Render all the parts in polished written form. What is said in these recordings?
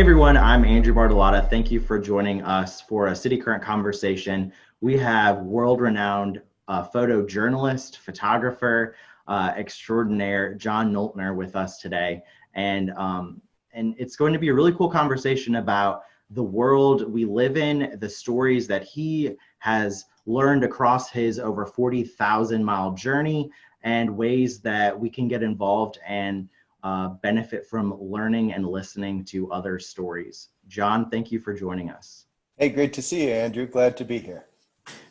everyone, I'm Andrew Bartolotta. Thank you for joining us for a cityCURRENT conversation. We have world-renowned photojournalist, photographer extraordinaire John Noltner with us today. And it's going to be a really cool conversation about the world we live in, the stories that he has learned across his over 40,000 mile journey, and ways that we can get involved and benefit from learning and listening to other stories. John, thank you for joining us. Hey, great to see you, Andrew. Glad to be here.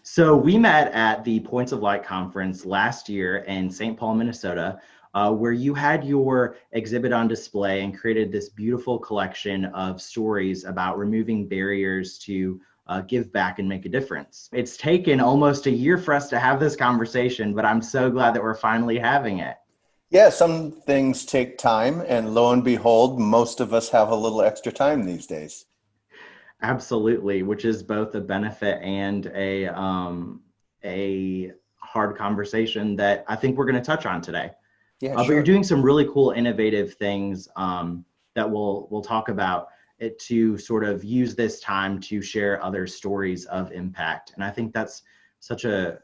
So we met at the Points of Light conference last year in St. Paul, Minnesota, where you had your exhibit on display and created this beautiful collection of stories about removing barriers to give back and make a difference. It's taken almost a year for us to have this conversation, but I'm so glad that we're finally having it. Yeah, some things take time, and lo and behold, most of us have a little extra time these days. Absolutely, which is both a benefit and a hard conversation that I think we're going to touch on today. Yeah, But you're sure. doing some really cool, innovative things that we'll talk about it to sort of use this time to share other stories of impact. And I think that's such a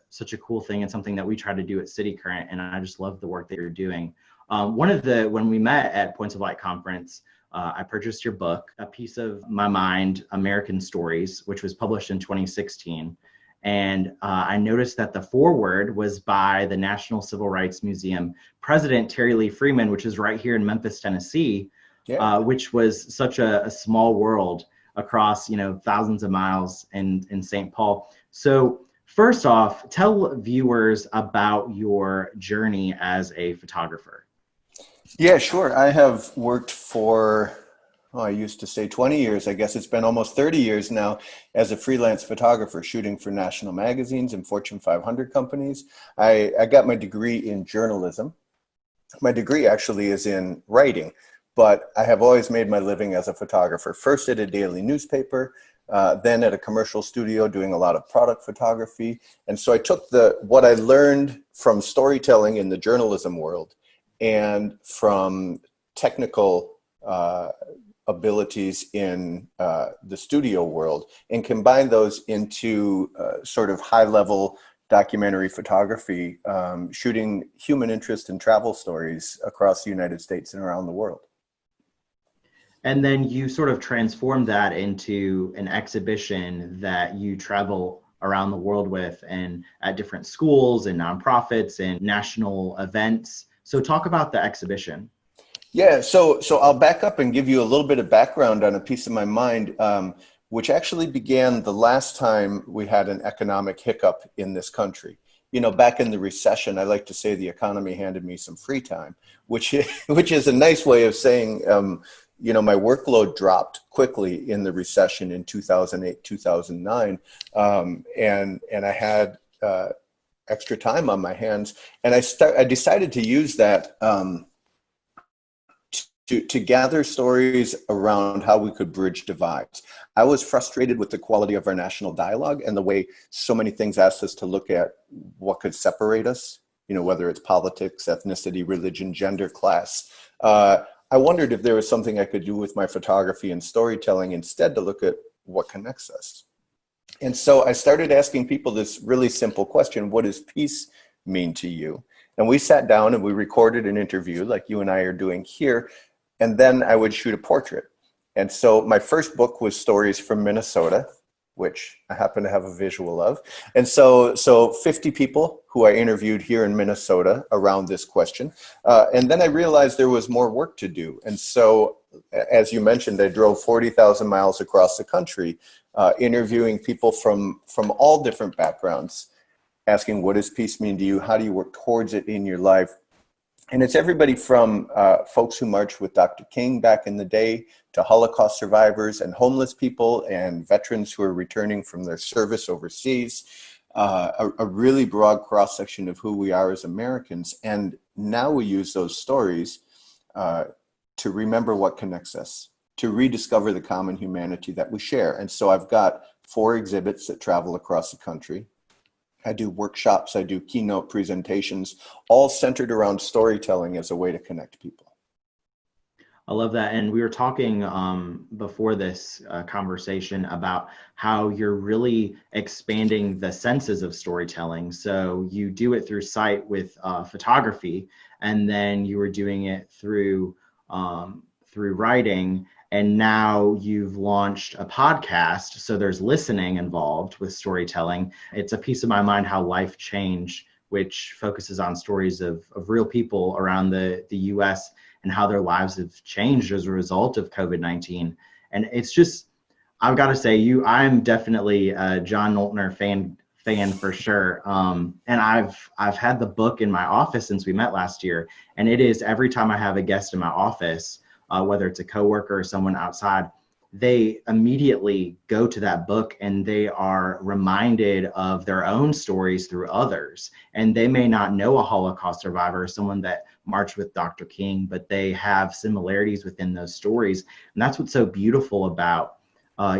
cool thing and something that we try to do at cityCURRENT. And I just love the work that you're doing. When we met at Points of Light conference, I purchased your book, A Piece of My Mind, American Stories, which was published in 2016. And I noticed that the foreword was by the National Civil Rights Museum president, Terry Lee Freeman, which is right here in Memphis, Tennessee, Yeah. which was such a small world across, thousands of miles in St. Paul. So first off, tell viewers about your journey as a photographer. Yeah, sure. I have worked for, I used to say 20 years. I guess it's been almost 30 years now as a freelance photographer, shooting for national magazines and Fortune 500 companies. I got my degree in journalism. My degree actually is in writing, but I have always made my living as a photographer, first at a daily newspaper, then at a commercial studio doing a lot of product photography. And so I took what I learned from storytelling in the journalism world and from technical abilities in the studio world and combined those into sort of high-level documentary photography, shooting human interest and travel stories across the United States and around the world. And then you sort of transformed that into an exhibition that you travel around the world with and at different schools and nonprofits and national events. So talk about the exhibition. Yeah, so I'll back up and give you a little bit of background on A Piece of My Mind, which actually began the last time we had an economic hiccup in this country. Back in the recession, I like to say the economy handed me some free time, which is a nice way of saying, my workload dropped quickly in the recession in 2008, 2009, and I had extra time on my hands, and I decided to use that to gather stories around how we could bridge divides. I was frustrated with the quality of our national dialogue and the way so many things asked us to look at what could separate us, whether it's politics, ethnicity, religion, gender, class. I wondered if there was something I could do with my photography and storytelling instead to look at what connects us. And so I started asking people this really simple question: what does peace mean to you? And we sat down and we recorded an interview like you and I are doing here. And then I would shoot a portrait. And so my first book was Stories from Minnesota, which I happen to have a visual of. And so 50 people who I interviewed here in Minnesota around this question. And then I realized there was more work to do. And so, as you mentioned, I drove 40,000 miles across the country, interviewing people from all different backgrounds, asking, what does peace mean to you? How do you work towards it in your life? And it's everybody from folks who marched with Dr. King back in the day to Holocaust survivors and homeless people and veterans who are returning from their service overseas, a really broad cross-section of who we are as Americans. And now we use those stories to remember what connects us, to rediscover the common humanity that we share. And so I've got 4 exhibits that travel across the country. I do workshops, I do keynote presentations, all centered around storytelling as a way to connect people. I love that. And we were talking before this conversation about how you're really expanding the senses of storytelling. So you do it through sight with photography, and then you were doing it through writing. And now you've launched a podcast. So there's listening involved with storytelling. It's a piece of my mind how life changed, which focuses on stories of real people around the US and how their lives have changed as a result of COVID-19. And it's just, I've got to say, I'm definitely a John Noltner fan for sure. And I've had the book in my office since we met last year. And it is every time I have a guest in my office, whether it's a coworker or someone outside, they immediately go to that book and they are reminded of their own stories through others. And they may not know a Holocaust survivor, someone that marched with Dr. King, but they have similarities within those stories. And that's what's so beautiful about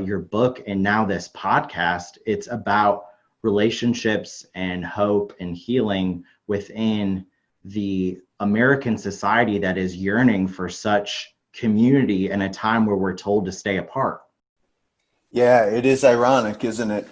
your book and now this podcast. It's about relationships and hope and healing within the American society that is yearning for such community in a time where we're told to stay apart. Yeah, it is ironic, isn't it?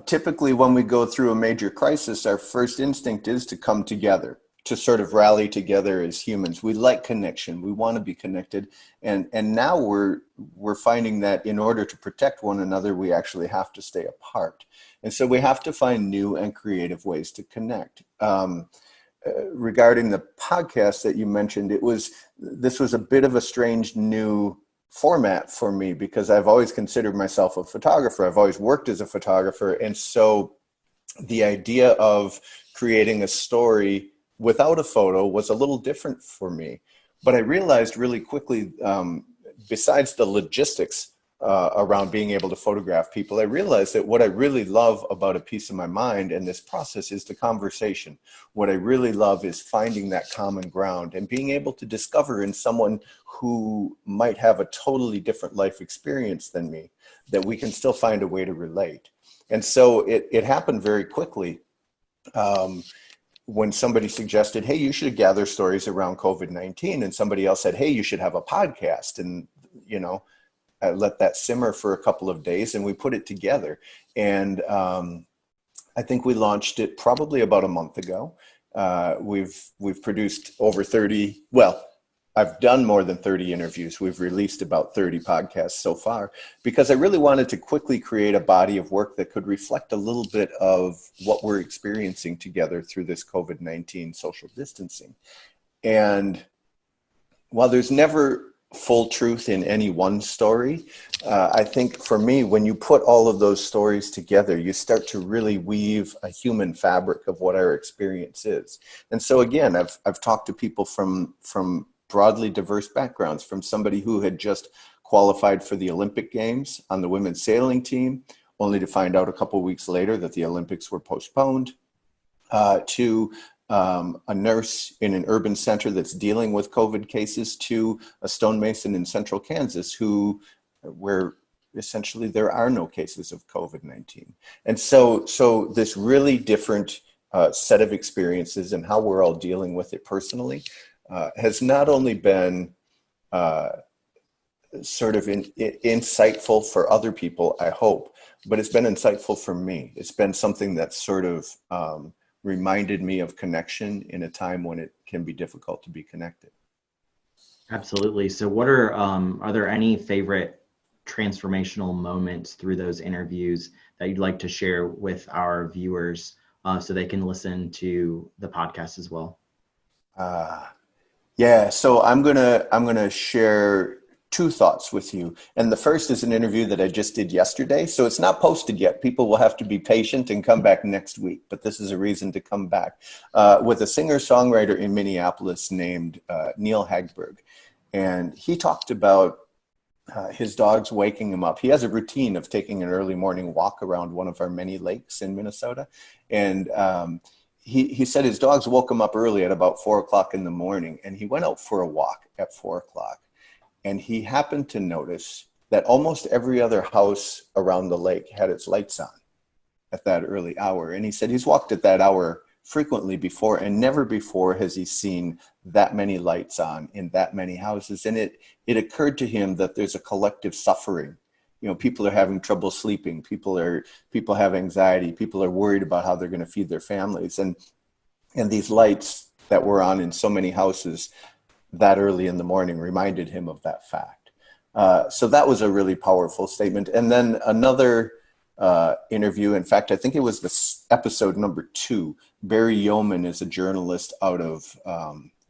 Typically, when we go through a major crisis, our first instinct is to come together, to sort of rally together as humans. We like connection. We want to be connected. And now we're finding that in order to protect one another, we actually have to stay apart. And so we have to find new and creative ways to connect. Regarding the podcast that you mentioned, this was a bit of a strange new format for me because I've always considered myself a photographer. I've always worked as a photographer. And so the idea of creating a story without a photo was a little different for me. But I realized really quickly, besides the logistics around being able to photograph people, I realized that what I really love about a piece of my mind and this process is the conversation. What I really love is finding that common ground and being able to discover in someone who might have a totally different life experience than me, that we can still find a way to relate. And so it happened very quickly. When somebody suggested, hey, you should gather stories around COVID-19, and somebody else said, hey, you should have a podcast. And, I let that simmer for a couple of days and we put it together. And I think we launched it probably about a month ago. We've produced over 30, well, I've done more than 30 interviews. We've released about 30 podcasts so far because I really wanted to quickly create a body of work that could reflect a little bit of what we're experiencing together through this COVID-19 social distancing. And while there's never full truth in any one story, I think for me, when you put all of those stories together, you start to really weave a human fabric of what our experience is. And so again, I've talked to people from broadly diverse backgrounds, from somebody who had just qualified for the Olympic Games on the women's sailing team, only to find out a couple of weeks later that the Olympics were postponed, to a nurse in an urban center that's dealing with COVID cases, to a stonemason in central Kansas where essentially there are no cases of COVID-19. And so this really different set of experiences and how we're all dealing with it personally has not only been sort of insightful for other people, I hope, but it's been insightful for me. It's been something that's sort of reminded me of connection in a time when it can be difficult to be connected. Absolutely. So what are there any favorite transformational moments through those interviews that you'd like to share with our viewers so they can listen to the podcast as well? Yeah, so I'm gonna share two thoughts with you. And the first is an interview that I just did yesterday. So it's not posted yet. People will have to be patient and come back next week. But this is a reason to come back with a singer-songwriter in Minneapolis named Neil Hagberg. And he talked about his dogs waking him up. He has a routine of taking an early morning walk around one of our many lakes in Minnesota. And he said his dogs woke him up early at about 4 o'clock in the morning. And he went out for a walk at 4 o'clock. And he happened to notice that almost every other house around the lake had its lights on at that early hour. And he said he's walked at that hour frequently before, and never before has he seen that many lights on in that many houses. And it occurred to him that there's a collective suffering. You know, people are having trouble sleeping. People have anxiety. People are worried about how they're going to feed their families. And these lights that were on in so many houses that early in the morning reminded him of that fact. So that was a really powerful statement. And then another interview, in fact, I think it was this episode number 2. Barry Yeoman is a journalist out of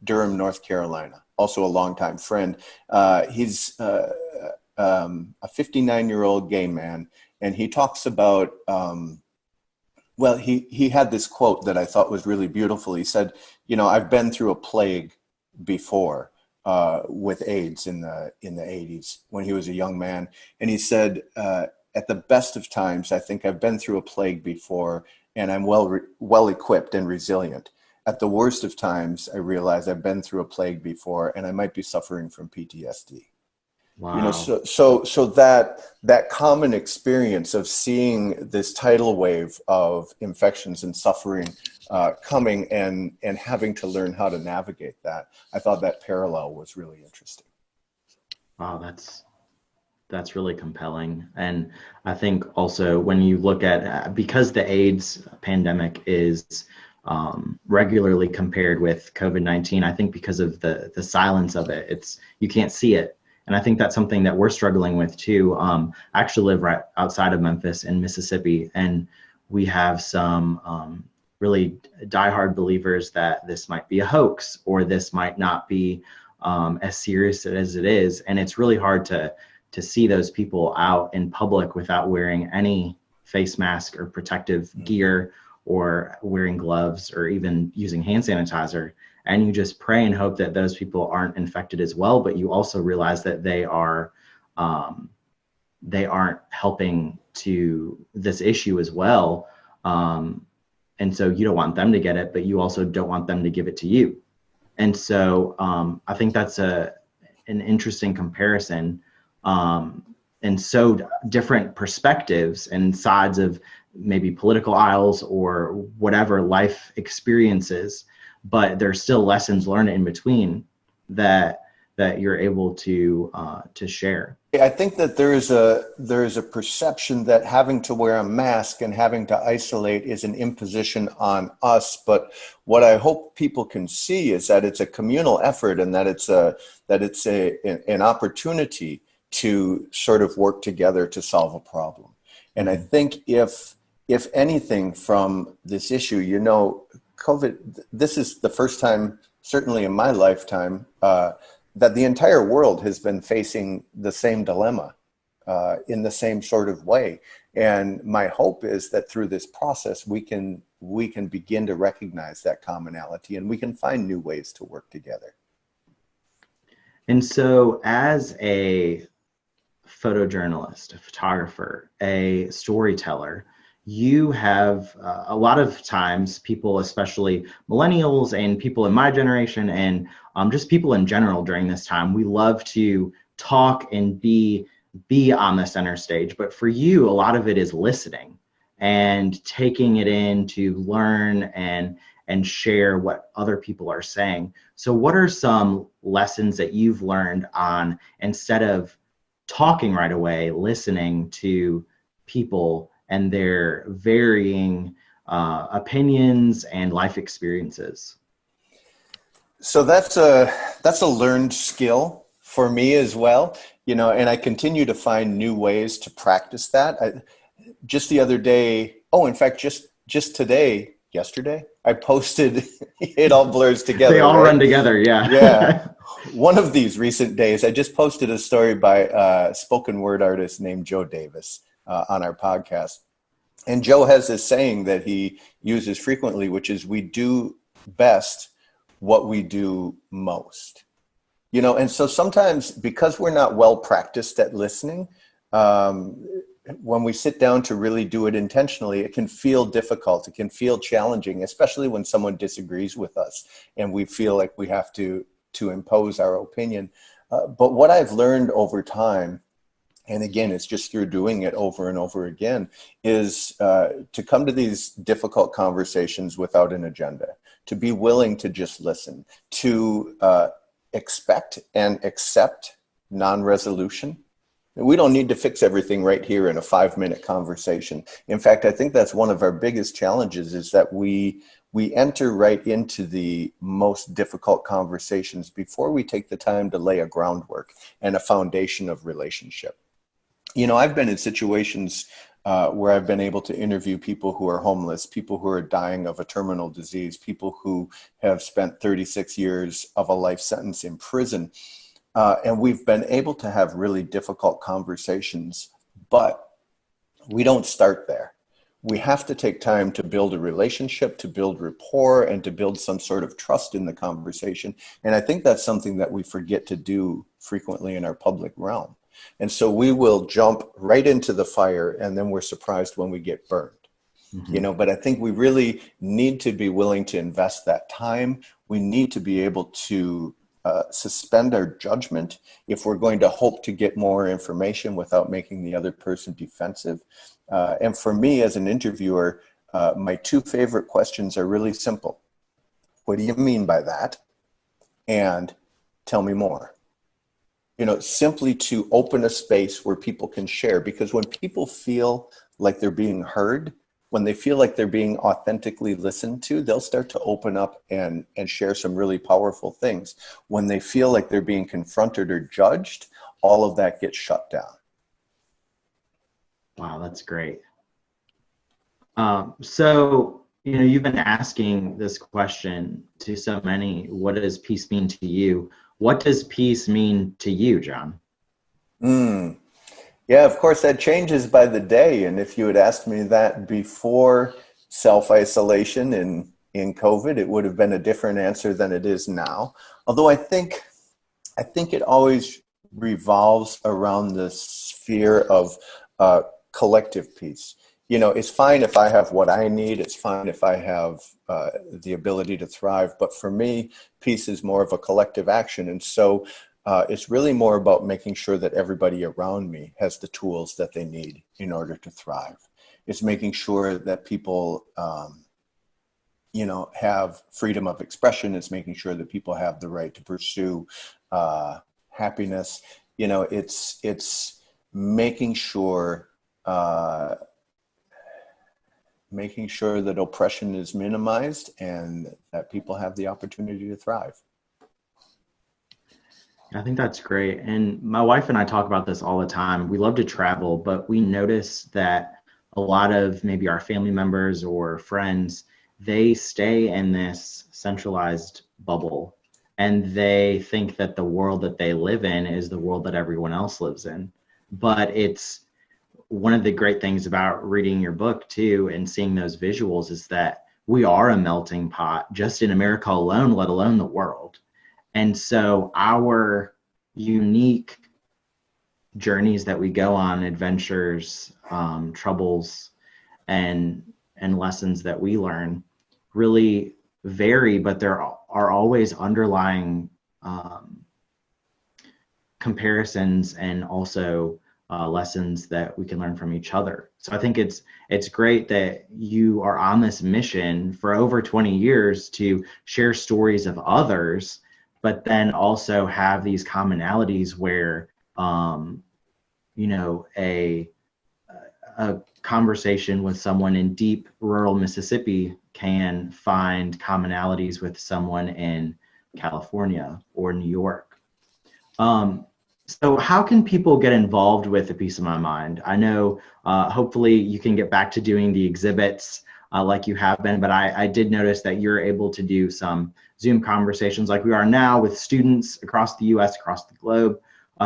Durham, North Carolina, also a longtime friend. He's a 59-year-old gay man, and he talks about, well, he had this quote that I thought was really beautiful. He said, you know, I've been through a plague before with AIDS in the 80s when he was a young man. And he said, at the best of times, I think I've been through a plague before, and I'm well equipped and resilient. At the worst of times, I realize I've been through a plague before, and I might be suffering from PTSD. Wow. You know, so that common experience of seeing this tidal wave of infections and suffering coming and having to learn how to navigate that, I thought that parallel was really interesting. Wow, that's really compelling. And I think also when you look at, because the AIDS pandemic is regularly compared with COVID-19, I think because of the silence of it, you can't see it. And I think that's something that we're struggling with too. I actually live right outside of Memphis in Mississippi, and we have some really diehard believers that this might be a hoax, or this might not be as serious as it is. And it's really hard to see those people out in public without wearing any face mask or protective gear, or wearing gloves, or even using hand sanitizer. And you just pray and hope that those people aren't infected as well, but you also realize that they aren't helping to this issue as well. And so you don't want them to get it, but you also don't want them to give it to you. And so I think that's an interesting comparison, and so different perspectives and sides of maybe political aisles or whatever life experiences, but there's still lessons learned in between that you're able to share. I think that there is a perception that having to wear a mask and having to isolate is an imposition on us. But what I hope people can see is that it's a communal effort, and that it's an opportunity to sort of work together to solve a problem. And I think if anything from this issue, you know, COVID, this is the first time, certainly in my lifetime, that the entire world has been facing the same dilemma in the same sort of way. And my hope is that through this process, we can begin to recognize that commonality, and we can find new ways to work together. And so as a photojournalist, a photographer, a storyteller, you have a lot of times people, especially millennials and people in my generation, and just people in general during this time, we love to talk and be on the center stage. But for you, a lot of it is listening and taking it in to learn and share what other people are saying. So what are some lessons that you've learned on, instead of talking right away, listening to people and their varying opinions and life experiences? So that's a learned skill for me as well, you know, and I continue to find new ways to practice that. Just the other day, in fact, just today, yesterday, I posted, it all blurs together. They all right? run together, yeah. Yeah. One of these recent days, I just posted a story by a spoken word artist named Joe Davis on our podcast. And Joe has this saying that he uses frequently, which is, we do best what we do most. You know, and so sometimes, because we're not well practiced at listening, when we sit down to really do it intentionally, it can feel difficult. It can feel challenging, especially when someone disagrees with us and we feel like we have to impose our opinion. But what I've learned over time and again, it's just through doing it over and over again, is to come to these difficult conversations without an agenda, to be willing to just listen, to expect and accept non-resolution. We don't need to fix everything right here in a 5-minute conversation. In fact, I think that's one of our biggest challenges, is that we enter right into the most difficult conversations before we take the time to lay a groundwork and a foundation of relationship. You know, I've been in situations where I've been able to interview people who are homeless, people who are dying of a terminal disease, people who have spent 36 years of a life sentence in prison. And we've been able to have really difficult conversations, but we don't start there. We have to take time to build a relationship, to build rapport, and to build some sort of trust in the conversation. And I think that's something that we forget to do frequently in our public realm. And so we will jump right into the fire, and then we're surprised when we get burned. You know, but I think we really need to be willing to invest that time. We need to be able to suspend our judgment if we're going to hope to get more information without making the other person defensive. And for me as an interviewer, my 2 favorite questions are really simple. What do you mean by that? And tell me more. You know, simply to open a space where people can share, because when people feel like they're being heard, when they feel like they're being authentically listened to, they'll start to open up and share some really powerful things. When they feel like they're being confronted or judged, all of that gets shut down. Wow, that's great. So, you know, you've been asking this question to so many. What does peace mean to you? What does peace mean to you, John? Yeah, of course, that changes by the day. And if you had asked me that before self-isolation in COVID, it would have been a different answer than it is now. Although I think it always revolves around the sphere of collective peace. You know, it's fine if I have what I need. It's fine if I have the ability to thrive. But for me, peace is more of a collective action. And so it's really more about making sure that everybody around me has the tools that they need in order to thrive. It's making sure that people, you know, have freedom of expression. It's making sure that people have the right to pursue happiness. You know, it's making sure that oppression is minimized and that people have the opportunity to thrive. I think that's great. And my wife and I talk about this all the time. We love to travel, but we notice that a lot of maybe our family members or friends, they stay in this centralized bubble, and they think that the world that they live in is the world that everyone else lives in. But it's one of the great things about reading your book too and seeing those visuals is that we are a melting pot just in America alone, let alone the world. And so our unique journeys that we go on, adventures, troubles, and lessons that we learn really vary, but there are always underlying comparisons and also lessons that we can learn from each other. So I think it's great that you are on this mission for over 20 years to share stories of others, but then also have these commonalities where, you know, a conversation with someone in deep rural Mississippi can find commonalities with someone in California or New York. So how can people get involved with A Piece of My Mind? I know hopefully you can get back to doing the exhibits like you have been, but I did notice that you're able to do some Zoom conversations like we are now with students across the US, across the globe.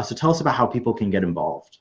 So tell us about how people can get involved.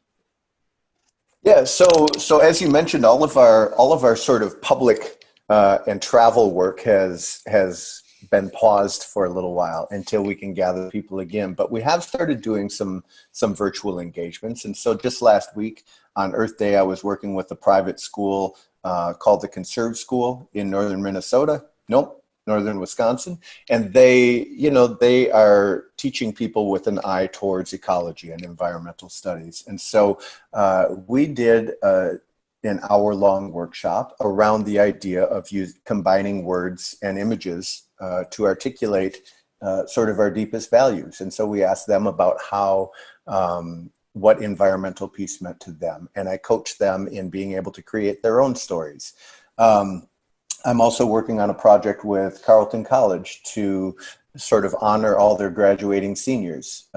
Yeah, so as you mentioned, all of our sort of public and travel work has been paused for a little while until we can gather people again. But we have started doing some virtual engagements. And so just last week on Earth Day, I was working with a private school called the Conserve School in northern Minnesota. Nope, northern Wisconsin, and they are teaching people with an eye towards ecology and environmental studies. And so we did an hour-long workshop around the idea of combining words and images to articulate sort of our deepest values. And so we asked them about how what environmental peace meant to them. And I coached them in being able to create their own stories. I'm also working on a project with Carleton College to sort of honor all their graduating seniors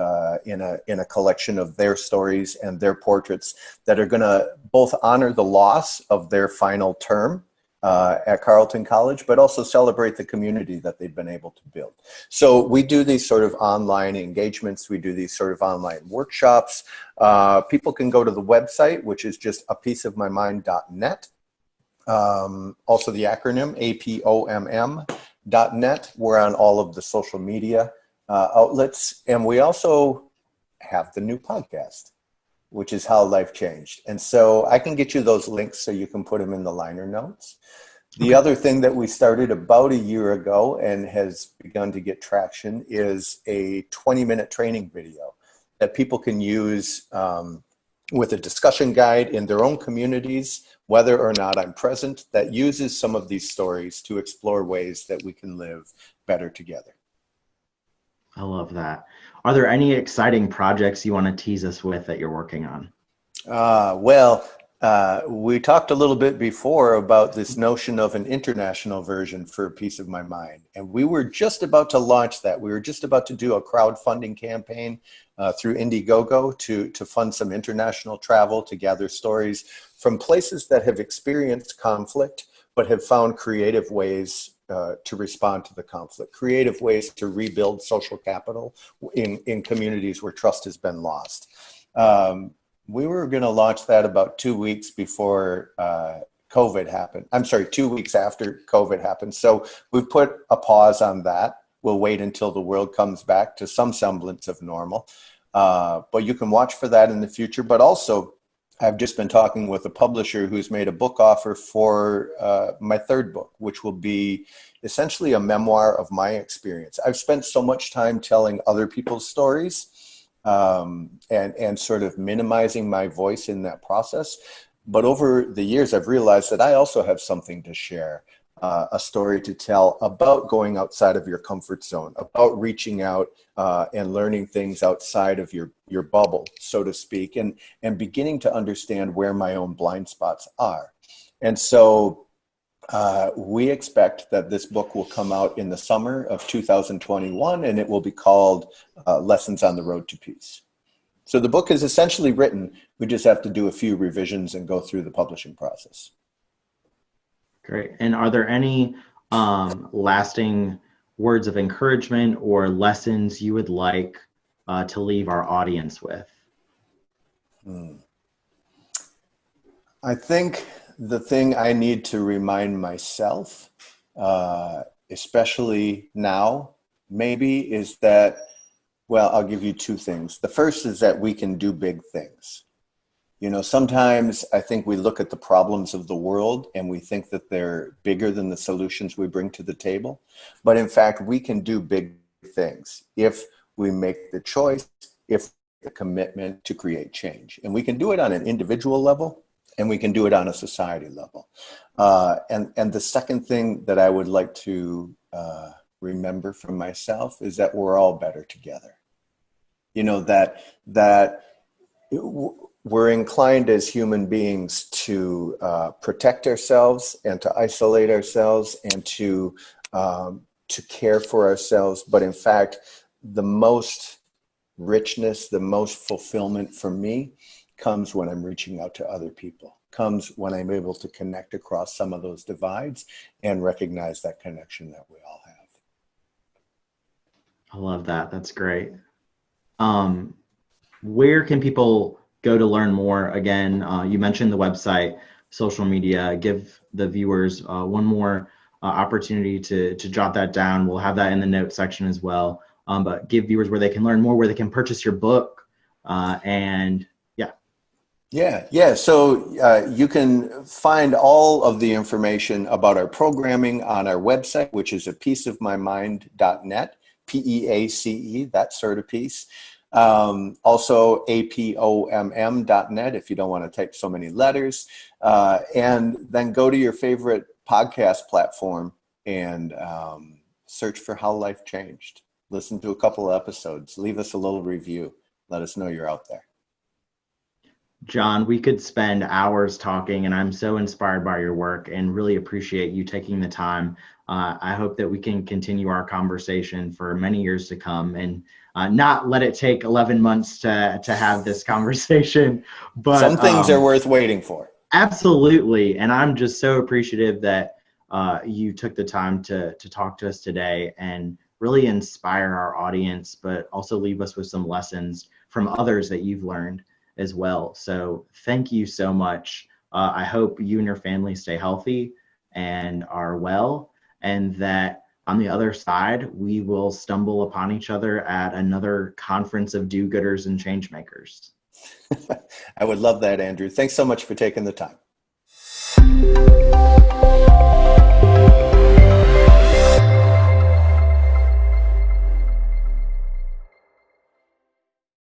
in a collection of their stories and their portraits that are going to both honor the loss of their final term at Carleton College, but also celebrate the community that they've been able to build. So we do these sort of online engagements. We do these sort of online workshops. People can go to the website, which is just apieceofmymind.net. Also the acronym APOMM.net. We're on all of the social media outlets. And we also have the new podcast, which is How Life Changed. And so I can get you those links so you can put them in the liner notes. The other thing that we started about a year ago and has begun to get traction is a 20-minute training video that people can use with a discussion guide in their own communities, whether or not I'm present, that uses some of these stories to explore ways that we can live better together. I love that. Are there any exciting projects you want to tease us with that you're working on? We talked a little bit before about this notion of an international version for A Piece of My Mind. And we were just about to launch that. We were just about to do a crowdfunding campaign through Indiegogo to fund some international travel, to gather stories from places that have experienced conflict, but have found creative ways to respond to the conflict, creative ways to rebuild social capital in communities where trust has been lost. We were going to launch that about 2 weeks before COVID happened. I'm sorry, 2 weeks after COVID happened. So we've put a pause on that. We'll wait until the world comes back to some semblance of normal. But you can watch for that in the future. But also, I've just been talking with a publisher who's made a book offer for my third book, which will be essentially a memoir of my experience. I've spent so much time telling other people's stories and sort of minimizing my voice in that process. But over the years, I've realized that I also have something to share, a story to tell about going outside of your comfort zone, about reaching out and learning things outside of your bubble, so to speak, and beginning to understand where my own blind spots are. And so we expect that this book will come out in the summer of 2021, and it will be called Lessons on the Road to Peace. So the book is essentially written. We just have to do a few revisions and go through the publishing process. Great. And are there any lasting words of encouragement or lessons you would like to leave our audience with? I think the thing I need to remind myself, especially now, maybe, is that, well, I'll give you two things. The first is that we can do big things. You know, sometimes I think we look at the problems of the world and we think that they're bigger than the solutions we bring to the table. But in fact, we can do big things if we make the choice, if the commitment to create change. And we can do it on an individual level, and we can do it on a society level. And the second thing that I would like to remember from myself is that we're all better together. You know, that we're inclined as human beings to protect ourselves and to isolate ourselves and to care for ourselves. But in fact, the most richness, the most fulfillment for me comes when I'm reaching out to other people, comes when I'm able to connect across some of those divides and recognize that connection that we all have. I love that. That's great. Where can people go to learn more? Again, you mentioned the website, social media. Give the viewers one more opportunity to jot that down. We'll have that in the notes section as well. But give viewers where they can learn more, where they can purchase your book, and yeah. Yeah. So you can find all of the information about our programming on our website, which is apieceofmymind.net, PEACE, that sort of piece. Also APOMM.net if you don't want to type so many letters. And then go to your favorite podcast platform and search for How Life Changed. Listen to a couple of episodes. Leave us a little review. Let us know you're out there. John, we could spend hours talking, and I'm so inspired by your work and really appreciate you taking the time. I hope that we can continue our conversation for many years to come and not let it take 11 months to have this conversation. But some things are worth waiting for. Absolutely. And I'm just so appreciative that you took the time to talk to us today and really inspire our audience, but also leave us with some lessons from others that you've learned as well. So thank you so much. I hope you and your family stay healthy and are well, and that on the other side, we will stumble upon each other at another conference of do-gooders and change makers. I would love that, Andrew. Thanks so much for taking the time.